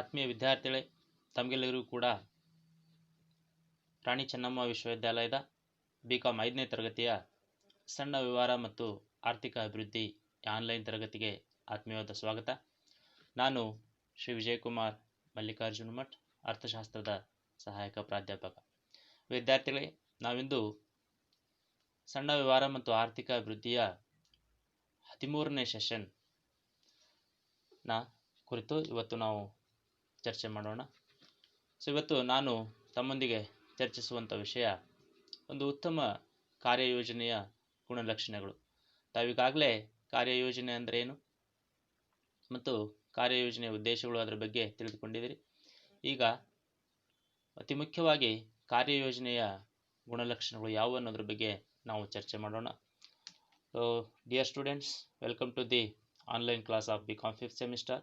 ಆತ್ಮೀಯ ವಿದ್ಯಾರ್ಥಿಗಳೇ, ತಮಗೆಲ್ಲರಿಗೂ ಕೂಡ ರಾಣಿ ಚೆನ್ನಮ್ಮ ವಿಶ್ವವಿದ್ಯಾಲಯದ BCom 5ನೇ ತರಗತಿಯ ಸಣ್ಣ ವ್ಯವಹಾರ ಮತ್ತು ಆರ್ಥಿಕ ಅಭಿವೃದ್ಧಿ ಆನ್ಲೈನ್ ತರಗತಿಗೆ ಆತ್ಮೀಯವಾದ ಸ್ವಾಗತ. ನಾನು ಶ್ರೀ ವಿಜಯಕುಮಾರ್ ಮಲ್ಲಿಕಾರ್ಜುನ ಮಠ್, ಅರ್ಥಶಾಸ್ತ್ರದ ಸಹಾಯಕ ಪ್ರಾಧ್ಯಾಪಕ. ವಿದ್ಯಾರ್ಥಿಗಳೇ, ನಾವಿಂದು ಸಣ್ಣ ವ್ಯವಹಾರ ಮತ್ತು ಆರ್ಥಿಕ ಅಭಿವೃದ್ಧಿಯ 13ನೇ ಸೆಷನ್ ನ ಕುರಿತು ಇವತ್ತು ನಾವು ಚರ್ಚೆ ಮಾಡೋಣ. ಇವತ್ತು ನಾನು ತಮ್ಮೊಂದಿಗೆ ಚರ್ಚಿಸುವಂಥ ವಿಷಯ ಒಂದು ಉತ್ತಮ ಕಾರ್ಯಯೋಜನೆಯ ಗುಣಲಕ್ಷಣಗಳು. ತಾವೀಗಾಗಲೇ ಕಾರ್ಯಯೋಜನೆ ಅಂದರೆ ಏನು ಮತ್ತು ಕಾರ್ಯಯೋಜನೆಯ ಉದ್ದೇಶಗಳು ಅದರ ಬಗ್ಗೆ ತಿಳಿದುಕೊಂಡಿದ್ದೀರಿ. ಈಗ ಅತಿ ಮುಖ್ಯವಾಗಿ ಕಾರ್ಯಯೋಜನೆಯ ಗುಣಲಕ್ಷಣಗಳು ಯಾವುವು ಅನ್ನೋದ್ರ ಬಗ್ಗೆ ನಾವು ಚರ್ಚೆ ಮಾಡೋಣ. Dear students, welcome to the online class of BCom 5th semester,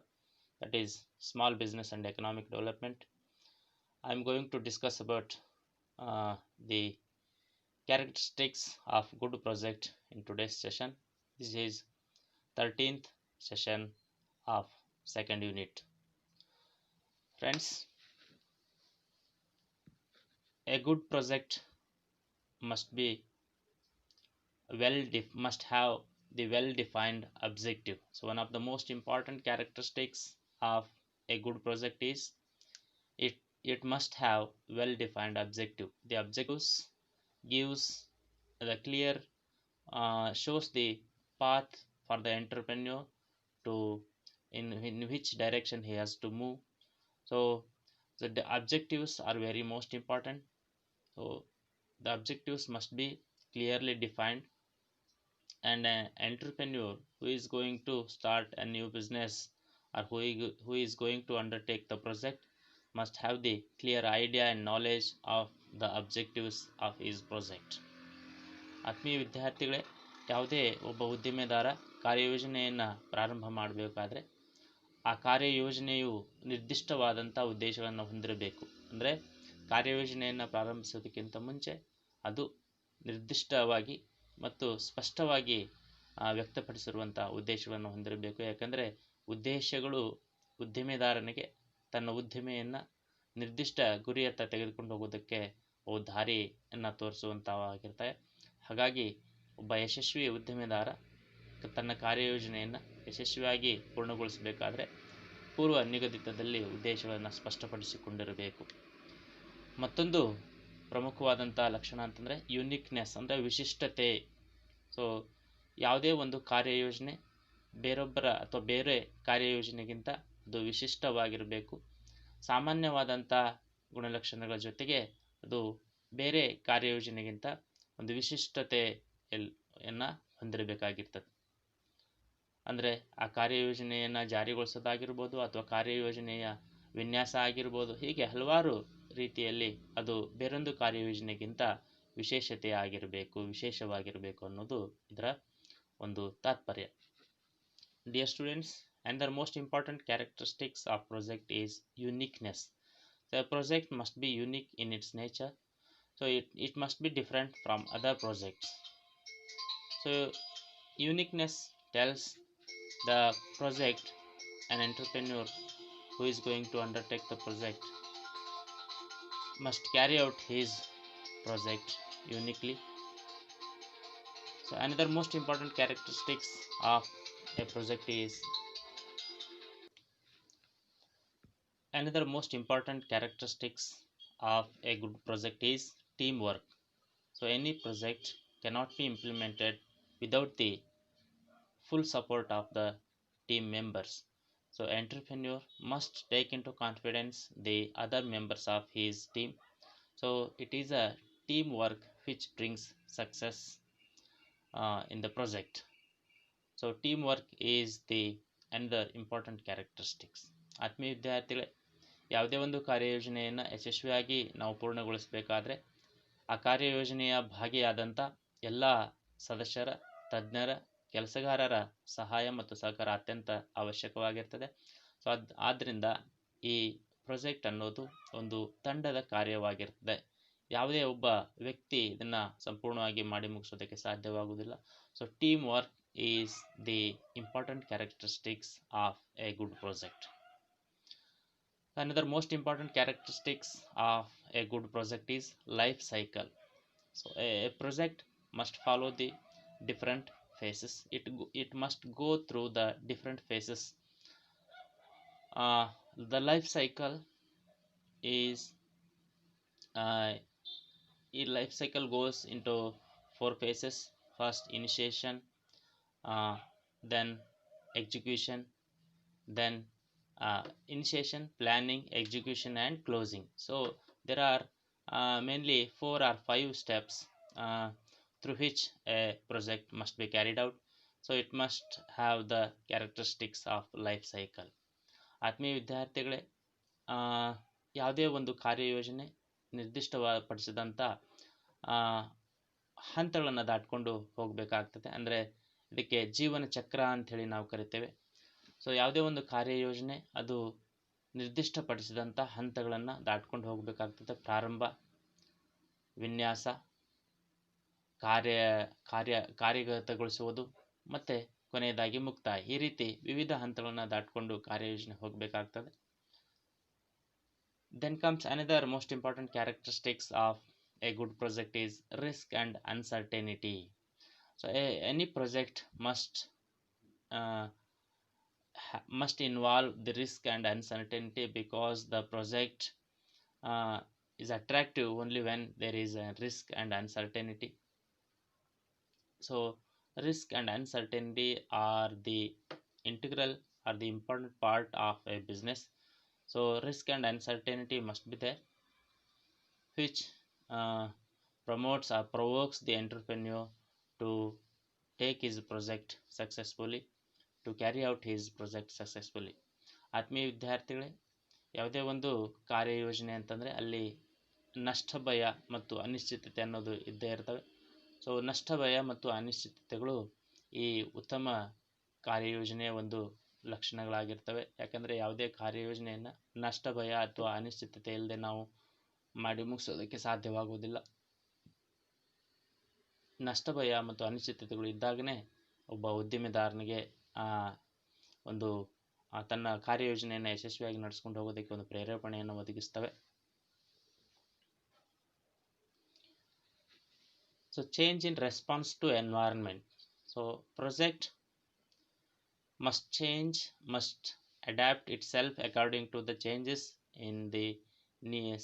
that is Small Business and Economic Development. I am going to discuss about the characteristics of good project in today's session. This is 13th session of second unit. Friends, a good project must have the well-defined objective. So one of the most important characteristics of a good project is it must have well-defined objective. The objectives gives the clear shows the path for the entrepreneur to in which direction he has to move. So the objectives are very most important. So the objectives must be clearly defined, and an entrepreneur who is going to start a new business or who is going to undertake the project must have the clear idea and knowledge of the objectives of his project. ಆತ್ಮೀಯ ವಿದ್ಯಾರ್ಥಿಗಳೇ, ಯಾವುದೇ ಒಬ್ಬ ಉದ್ದಿಮೆದಾರ ಕಾರ್ಯಯೋಜನೆಯನ್ನು ಪ್ರಾರಂಭ ಮಾಡಬೇಕಾದ್ರೆ ಆ ಕಾರ್ಯಯೋಜನೆಯು ನಿರ್ದಿಷ್ಟವಾದಂಥ ಉದ್ದೇಶಗಳನ್ನು ಹೊಂದಿರಬೇಕು. ಅಂದರೆ ಕಾರ್ಯಯೋಜನೆಯನ್ನು ಪ್ರಾರಂಭಿಸೋದಕ್ಕಿಂತ ಮುಂಚೆ ಅದು ನಿರ್ದಿಷ್ಟವಾಗಿ ಮತ್ತು ಸ್ಪಷ್ಟವಾಗಿ ವ್ಯಕ್ತಪಡಿಸಿರುವಂಥ ಉದ್ದೇಶಗಳನ್ನು ಹೊಂದಿರಬೇಕು. ಯಾಕಂದರೆ ಉದ್ದೇಶಗಳು ಉದ್ದಿಮೆದಾರನಿಗೆ ತನ್ನ ಉದ್ದಿಮೆಯನ್ನು ನಿರ್ದಿಷ್ಟ ಗುರಿಯತ್ತ ತೆಗೆದುಕೊಂಡು ಹೋಗೋದಕ್ಕೆ ದಾರಿಯನ್ನು ತೋರಿಸುವಂಥವಾಗಿರ್ತವೆ. ಹಾಗಾಗಿ ಒಬ್ಬ ಯಶಸ್ವಿ ಉದ್ದಿಮೆದಾರ ತನ್ನ ಕಾರ್ಯಯೋಜನೆಯನ್ನು ಯಶಸ್ವಿಯಾಗಿ ಪೂರ್ಣಗೊಳಿಸಬೇಕಾದ್ರೆ ಪೂರ್ವ ನಿಗದಿತದಲ್ಲಿ ಉದ್ದೇಶಗಳನ್ನು ಸ್ಪಷ್ಟಪಡಿಸಿಕೊಂಡಿರಬೇಕು. ಮತ್ತೊಂದು ಪ್ರಮುಖವಾದಂಥ ಲಕ್ಷಣ ಅಂತಂದರೆ ಯುನಿಕ್ನೆಸ್, ಅಂದರೆ ವಿಶಿಷ್ಟತೆ. ಸೊ ಯಾವುದೇ ಒಂದು ಕಾರ್ಯಯೋಜನೆ ಬೇರೊಬ್ಬರ ಅಥವಾ ಬೇರೆ ಕಾರ್ಯಯೋಜನೆಗಿಂತ ಅದು ವಿಶಿಷ್ಟವಾಗಿರಬೇಕು. ಸಾಮಾನ್ಯವಾದಂಥ ಗುಣಲಕ್ಷಣಗಳ ಜೊತೆಗೆ ಅದು ಬೇರೆ ಕಾರ್ಯಯೋಜನೆಗಿಂತ ಒಂದು ವಿಶಿಷ್ಟತೆಯನ್ನು ಹೊಂದಿರಬೇಕಾಗಿರ್ತದೆ. ಅಂದರೆ ಆ ಕಾರ್ಯಯೋಜನೆಯನ್ನು ಜಾರಿಗೊಳಿಸೋದಾಗಿರ್ಬೋದು ಅಥವಾ ಕಾರ್ಯಯೋಜನೆಯ ವಿನ್ಯಾಸ ಆಗಿರ್ಬೋದು, ಹೀಗೆ ಹಲವಾರು ರೀತಿಯಲ್ಲಿ ಅದು ಬೇರೊಂದು ಕಾರ್ಯಯೋಜನೆಗಿಂತ ವಿಶೇಷವಾಗಿರಬೇಕು ಅನ್ನೋದು ಇದರ ಒಂದು ತಾತ್ಪರ್ಯ. Dear students, another most important characteristics of project is uniqueness. The project must be unique in its nature, so it must be different from other projects. So uniqueness tells the project, an entrepreneur who is going to undertake the project must carry out his project uniquely. So another most important characteristics of a project is good project is teamwork. So any project cannot be implemented without the full support of the team members. So entrepreneur must take into confidence the other members of his team. So it is a teamwork which brings success in the project. So teamwork is the another important characteristics. ಆತ್ಮೀಯ ವಿದ್ಯಾರ್ಥಿಗಳೇ, ಯಾವುದೇ ಒಂದು ಕಾರ್ಯಯೋಜನೆಯನ್ನು ಯಶಸ್ವಿಯಾಗಿ ನಾವು ಪೂರ್ಣಗೊಳಿಸಬೇಕಾದ್ರೆ ಆ ಕಾರ್ಯಯೋಜನೆಯ ಭಾಗಿಯಾದಂಥ ಎಲ್ಲ ಸದಸ್ಯರ, ತಜ್ಞರ, ಕೆಲಸಗಾರರ ಸಹಾಯ ಮತ್ತು ಸಹಕಾರ ಅತ್ಯಂತ ಅವಶ್ಯಕವಾಗಿರ್ತದೆ. ಸೊ ಆದ್ದರಿಂದ ಈ ಪ್ರಾಜೆಕ್ಟ್ ಅನ್ನೋದು ಒಂದು ತಂಡದ ಕಾರ್ಯವಾಗಿರ್ತದೆ. ಯಾವುದೇ ಒಬ್ಬ ವ್ಯಕ್ತಿ ಇದನ್ನು ಸಂಪೂರ್ಣವಾಗಿ ಮಾಡಿ ಮುಗಿಸೋದಕ್ಕೆ ಸಾಧ್ಯವಾಗುವುದಿಲ್ಲ. So team work is the important characteristics of A good project. Another most important characteristics of a good project is life cycle. So a project must follow the different phases. It must go through the different phases. The life cycle is uh, a life cycle goes into four phases. First, initiation, uh, then execution, then initiation, planning, execution, and closing. So there are mainly 4 or 5 steps through which a project must be carried out. So it must have the characteristics of life cycle. ಆತ್ಮೀಯ ವಿದ್ಯಾರ್ಥಿಗಳೇ, ಯಾವುದೇ ಒಂದು ಕಾರ್ಯಯೋಜನೆ ನಿರ್ದಿಷ್ಟಪಡಿಸಿದಂಥ ಹಂತಗಳನ್ನು ದಾಟ್ಕೊಂಡು ಹೋಗಬೇಕಾಗ್ತದೆ. ಅಂದರೆ ಇದಕ್ಕೆ ಜೀವನ ಚಕ್ರ ಅಂಥೇಳಿ ನಾವು ಕರಿತೇವೆ. ಸೊ ಯಾವುದೇ ಒಂದು ಕಾರ್ಯಯೋಜನೆ ಅದು ನಿರ್ದಿಷ್ಟಪಡಿಸಿದಂಥ ಹಂತಗಳನ್ನು ದಾಟ್ಕೊಂಡು ಹೋಗಬೇಕಾಗ್ತದೆ. ಪ್ರಾರಂಭ, ವಿನ್ಯಾಸ, ಕಾರ್ಯಗತಗೊಳಿಸುವುದು ಮತ್ತು ಕೊನೆಯದಾಗಿ ಮುಕ್ತಾಯ. ಈ ರೀತಿ ವಿವಿಧ ಹಂತಗಳನ್ನು ದಾಟ್ಕೊಂಡು ಕಾರ್ಯಯೋಜನೆ ಹೋಗಬೇಕಾಗ್ತದೆ. Then comes another most important characteristics of a good project is risk and uncertainty. So any project must involve the risk and uncertainty, because the project is attractive only when there is a risk and uncertainty. So risk and uncertainty are the integral or the important part of a business. So risk and uncertainty must be there, which promotes or provokes the entrepreneur to take his project successfully, to carry out his project successfully. ಆತ್ಮೀಯ ವಿದ್ಯಾರ್ಥಿಗಳೇ, ಯಾವುದೇ ಒಂದು ಕಾರ್ಯಯೋಜನೆ ಅಂತಂದರೆ ಅಲ್ಲಿ ನಷ್ಟ ಭಯ ಮತ್ತು ಅನಿಶ್ಚಿತತೆ ಅನ್ನೋದು ಇದ್ದೇ ಇರ್ತವೆ. ಸೊ ನಷ್ಟ ಭಯ ಮತ್ತು ಅನಿಶ್ಚಿತತೆಗಳು ಈ ಉತ್ತಮ ಕಾರ್ಯಯೋಜನೆಯ ಒಂದು ಲಕ್ಷಣಗಳಾಗಿರ್ತವೆ. ಯಾಕಂದರೆ ಯಾವುದೇ ಕಾರ್ಯಯೋಜನೆಯನ್ನು ನಷ್ಟ ಭಯ ಅಥವಾ ಅನಿಶ್ಚಿತತೆ ಇಲ್ಲದೆ ನಾವು ಮಾಡಿ ಮುಗಿಸೋದಕ್ಕೆ ಸಾಧ್ಯವಾಗುವುದಿಲ್ಲ. ನಷ್ಟ ಭಯ ಮತ್ತು ಅನಿಶ್ಚಿತತೆಗಳು ಇದ್ದಾಗಲೇ ಒಬ್ಬ ಉದ್ಯಮಿದಾರನಿಗೆ ಒಂದು ತನ್ನ ಕಾರ್ಯಯೋಜನೆಯನ್ನು ಯಶಸ್ವಿಯಾಗಿ ನಡೆಸ್ಕೊಂಡು ಹೋಗೋದಕ್ಕೆ ಒಂದು ಪ್ರೇರೇಪಣೆಯನ್ನು ಒದಗಿಸ್ತವೆ. So change in response to environment. So project must adapt itself according to the changes in the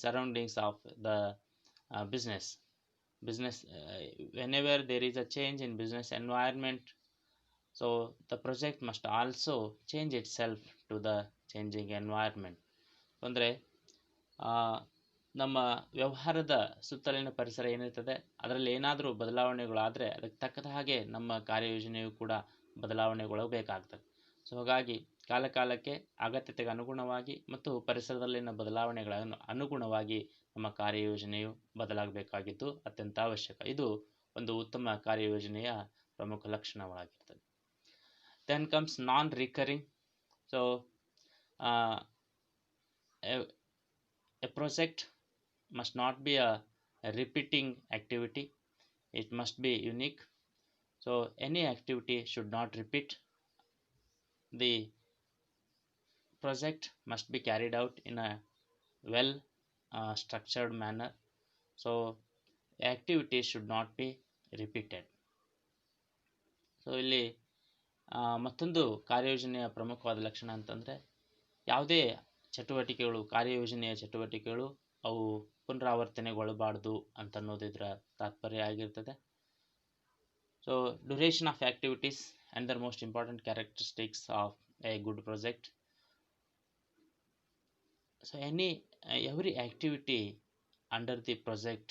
surroundings of the business. Whenever there is a change in business environment, so the project must also change itself to the changing environment. ಅಂದರೆ ನಮ್ಮ ವ್ಯವಹಾರದ ಸುತ್ತಲಿನ ಪರಿಸರ ಏನಿರ್ತದೆ ಅದರಲ್ಲಿ ಏನಾದರೂ ಬದಲಾವಣೆಗಳಾದರೆ ಅದಕ್ಕೆ ತಕ್ಕದ ಹಾಗೆ ನಮ್ಮ ಕಾರ್ಯಯೋಜನೆಯು ಕೂಡ ಬದಲಾವಣೆಗೊಳ್ಳಬೇಕಾಗ್ತದೆ. ಸೊ ಹಾಗಾಗಿ ಕಾಲಕಾಲಕ್ಕೆ ಅಗತ್ಯತೆಗೆ ಅನುಗುಣವಾಗಿ ಮತ್ತು ಪರಿಸರದಲ್ಲಿನ ಬದಲಾವಣೆಗಳ ಅನುಗುಣವಾಗಿ ನಮ್ಮ ಕಾರ್ಯಯೋಜನೆಯು ಬದಲಾಗಬೇಕಾಗಿದ್ದು ಅತ್ಯಂತ ಅವಶ್ಯಕ. ಇದು ಒಂದು ಉತ್ತಮ ಕಾರ್ಯಯೋಜನೆಯ ಪ್ರಮುಖ ಲಕ್ಷಣಗಳಾಗಿರ್ತದೆ. Then comes non-recurring. So a project must not be a repeating activity. It must be unique. So any activity should not repeat. The project must be carried out in a well structured manner. So activities should not be repeated. So ಇಲ್ಲಿ ಮತ್ತೊಂದು ಕಾರ್ಯಯೋಜನೆಯ ಪ್ರಮುಖವಾದ ಲಕ್ಷಣ ಅಂತಂದರೆ ಯಾವುದೇ ಚಟುವಟಿಕೆಗಳು, ಕಾರ್ಯಯೋಜನೆಯ ಚಟುವಟಿಕೆಗಳು ಅವು ಪುನರಾವರ್ತನೆಗೊಳ್ಳಬಾರ್ದು ಅಂತನ್ನೋದು ಇದರ ತಾತ್ಪರ್ಯ ಆಗಿರ್ತದೆ. So duration of activities and the most important characteristics of A good project. So every activity under the project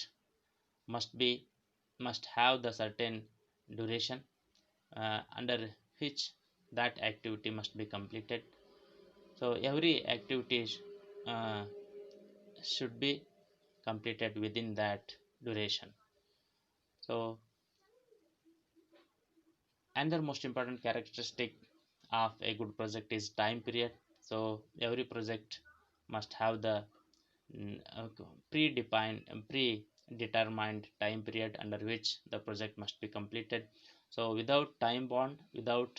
must have the certain duration under which that activity must be completed. So every activity should be completed within that duration. So another most important characteristic of a good project is time period. So every project must have the predetermined time period under which the project must be completed. So without time bond, without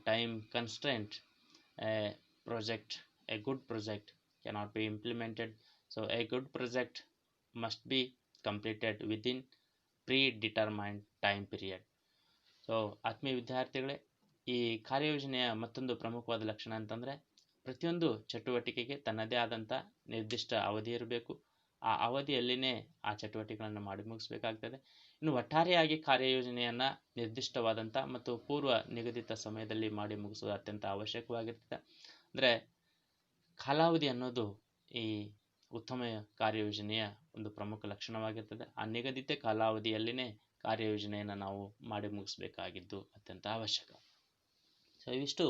time constraint, a good project cannot be implemented. So a good project must be completed within predetermined time period. So ಆತ್ಮೀಯ ವಿದ್ಯಾರ್ಥಿಗಳೇ, ಈ ಕಾರ್ಯಯೋಜನೆಯ ಮತ್ತೊಂದು ಪ್ರಮುಖವಾದ ಲಕ್ಷಣ ಅಂತಂದರೆ ಪ್ರತಿಯೊಂದು ಚಟುವಟಿಕೆಗೆ ತನ್ನದೇ ಆದಂಥ ನಿರ್ದಿಷ್ಟ ಅವಧಿ ಇರಬೇಕು. ಆ ಅವಧಿಯಲ್ಲಿನೇ ಆ ಚಟುವಟಿಕೆಗಳನ್ನು ಮಾಡಿ ಮುಗಿಸ್ಬೇಕಾಗ್ತದೆ. ಇನ್ನು ಒಟ್ಟಾರೆಯಾಗಿ ಕಾರ್ಯಯೋಜನೆಯನ್ನು ನಿರ್ದಿಷ್ಟವಾದಂಥ ಮತ್ತು ಪೂರ್ವ ನಿಗದಿತ ಸಮಯದಲ್ಲಿ ಮಾಡಿ ಮುಗಿಸೋದು ಅತ್ಯಂತ ಅವಶ್ಯಕವಾಗಿರ್ತದೆ. ಅಂದರೆ ಕಾಲಾವಧಿ ಅನ್ನೋದು ಈ ಉತ್ತಮ ಕಾರ್ಯಯೋಜನೆಯ ಒಂದು ಪ್ರಮುಖ ಲಕ್ಷಣವಾಗಿರ್ತದೆ. ಆ ನಿಗದಿತ ಕಾಲಾವಧಿಯಲ್ಲಿನೇ ಕಾರ್ಯಯೋಜನೆಯನ್ನು ನಾವು ಮಾಡಿ ಮುಗಿಸ್ಬೇಕಾಗಿದ್ದು ಅತ್ಯಂತ ಅವಶ್ಯಕ. ಸೊ ಇವಿಷ್ಟು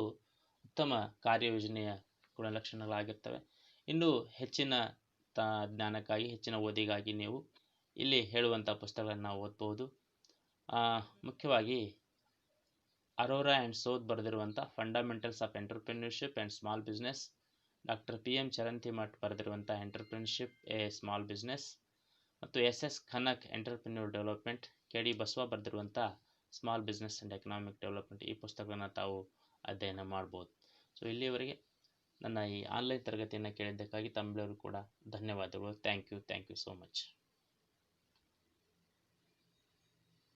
ಉತ್ತಮ ಕಾರ್ಯಯೋಜನೆಯ ಗುಣಲಕ್ಷಣಗಳಾಗಿರ್ತವೆ. ಇನ್ನು ಹೆಚ್ಚಿನ ಜ್ಞಾನಕ್ಕಾಗಿ, ಹೆಚ್ಚಿನ ಓದಿಗಾಗಿ ನೀವು ಇಲ್ಲಿ ಹೇಳುವಂಥ ಪುಸ್ತಕಗಳನ್ನು ನಾವು ಓದ್ಬೋದು. ಮುಖ್ಯವಾಗಿ ಅರೋರಾ ಆ್ಯಂಡ್ ಸೌತ್ ಬರೆದಿರುವಂಥ fundamentals of entrepreneurship and small business, doctor PM Charantimath ಬರೆದಿರುವಂಥ ಎಂಟರ್ಪ್ರಿನ್ಯೂರ್ಶಿಪ್ ಎ ಸ್ಮಾಲ್ ಬಿಸ್ನೆಸ್, ಮತ್ತು SS Khanka entrepreneur development, KD Basava ಬರೆದಿರುವಂಥ small business and economic development, ಈ ಪುಸ್ತಕಗಳನ್ನು ತಾವು ಅಧ್ಯಯನ ಮಾಡ್ಬೋದು. ಸೊ ಇಲ್ಲಿಯವರೆಗೆ ನನ್ನ ಈ ಆನ್ಲೈನ್ ತರಗತಿಯನ್ನು ಕೇಳಿದ್ದಕ್ಕಾಗಿ ತಮ್ಮೆಲ್ಲರೂ ಕೂಡ ಧನ್ಯವಾದಗಳು. Thank you so much.